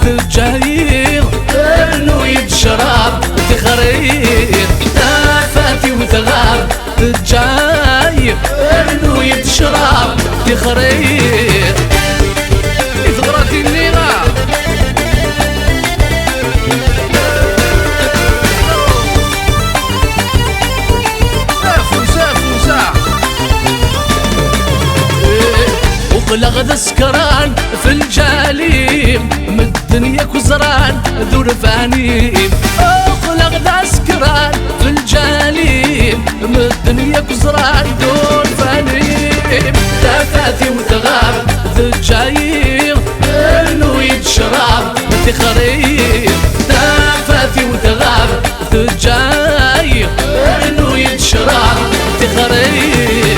تجاير انو يتشرب تخرير تافاتي وتغار تجاير انو يتشرب تخرير يتغراتي النيرة وقلغ سكران في الجليم من الدنيا كزران ذو رفانيم. وقلغ سكران في الجليم من الدنيا كزران ذو رفانيم. تافاتي وتغار ذو الجاير انو يتشرب تخرير تافاتي وتغار ذو الجاير انو يتشرب تخرير.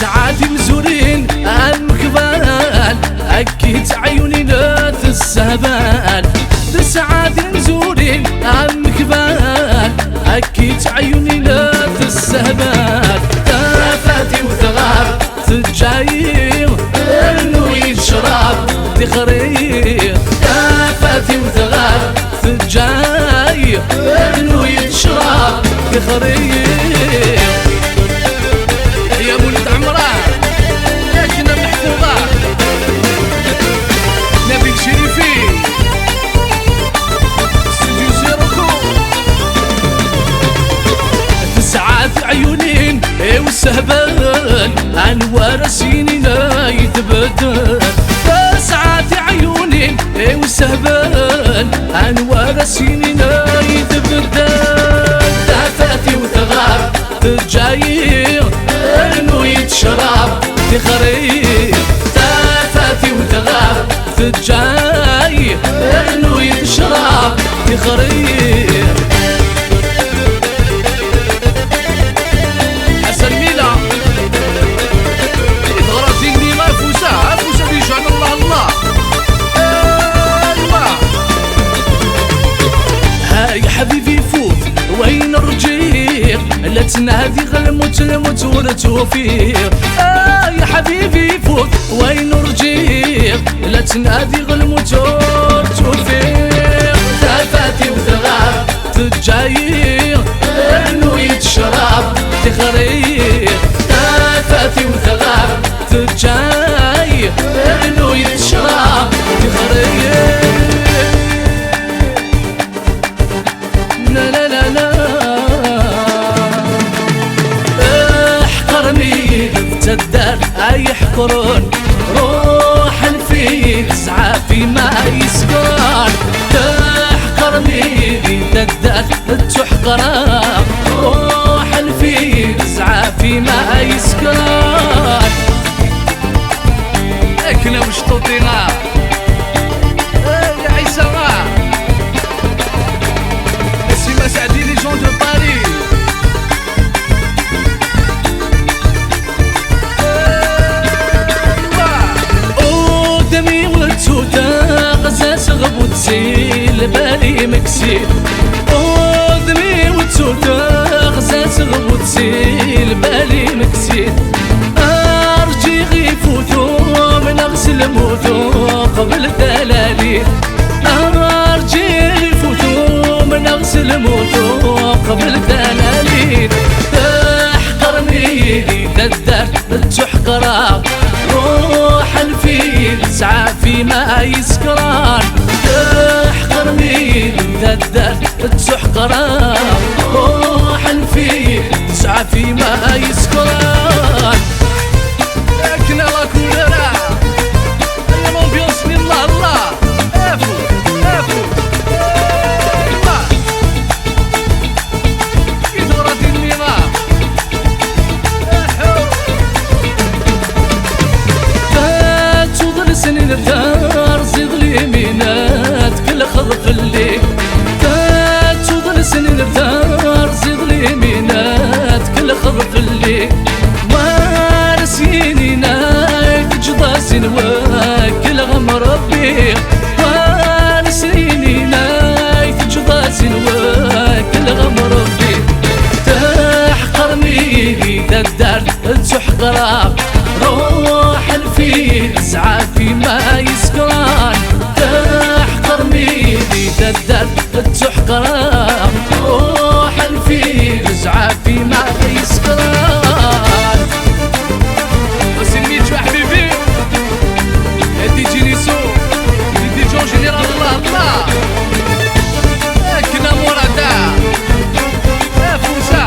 سعادي مزورين المكبال أكيد عيوني ناث السهبال. سعادي مزورين المكبال أكيد عيوني ناث السهبال. تافاتي وثغار تجاير انو يتشرب تخرير تافاتي وثغار تجاير انو يتشرب تخرير. يا ولد عمران يا كنا محفوظة نبيل شريفي استوديو زيروكو. تسعات عيونين والسهبان انوار سنين يتبدل. تسعات عيونين والسهبان انوار سنين يتبدل. تافاتي وثغار تجاير انو يتشرب تخرير تافاتي وتغار تجاير انو يتشرب تخرير. حسن ميلا يتغرى زيني ما فوسا بيجعل الله الله. ايوا هاي حبيبي فوت وين رجيك لا تنادي غلموت الموت والتوفيق. يا حبيبي فوت وين رجيك لا تنادي غلموت والتوفيق. تافاتي وثغار تجاير انو يتشرب تخرير تافاتي وثغار تجاير انو يتشرب تخرير. لا لا لا لا تدار اي يحقرون روح الفيل سعى في ما يسكن. تحقرني تدار تحقر روح الفيل سعى في ما يسكن. اكنا مش طوطينا يا عيسى سيما سعدي لي جون دو باري. غزات بالي مكسير ودمي وتسوتا غزات غبوتسيل بالي مكسير. ارجي غيفوتو من اغسل موتو قبل الدلالي. ارجي غيفوتو من اغسل موتو قبل الدلالي. تحقرني تدار تحقرا روح الفيل سعى في ما يسكران. تحقرني تدار تحقرا روح الفيل سعى في ما يسكران. لكن الله كولرا الامبيونس من الله الله افو افو الله يدغرد النظام. تفضل سنين الدار زيد اليمينات كل خضف اللي. تفضل سنين الدار زيد اليمينات كل خضف اللي. وارسيني نايك جضاسين وكل غم ربي. وارسيني نايك اسعى فيما يسكران تحقر ميدي تدر تحقران روح الفيل اسعى فيما يسكران وسميت حبيبي دي جينيسو دي جون جينيرال الله الله كنا مورادا فوسا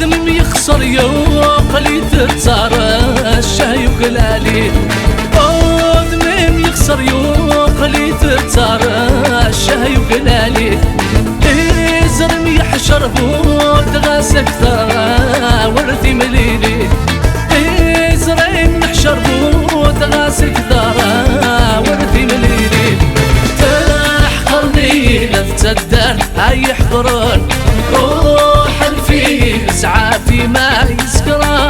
ذم يخسر يوق اللي تتصار الشاي وقلالي ذم يخسر يوق اللي تتصار الشاي وقلالي زرم يحشر بود غاس اكثر ورثي مليلي زرم يحشر بود غاس اكثر ورثي مليلي تحقرني لفتدر هاي يحضرون روح الفيل اسعى فيما يسكران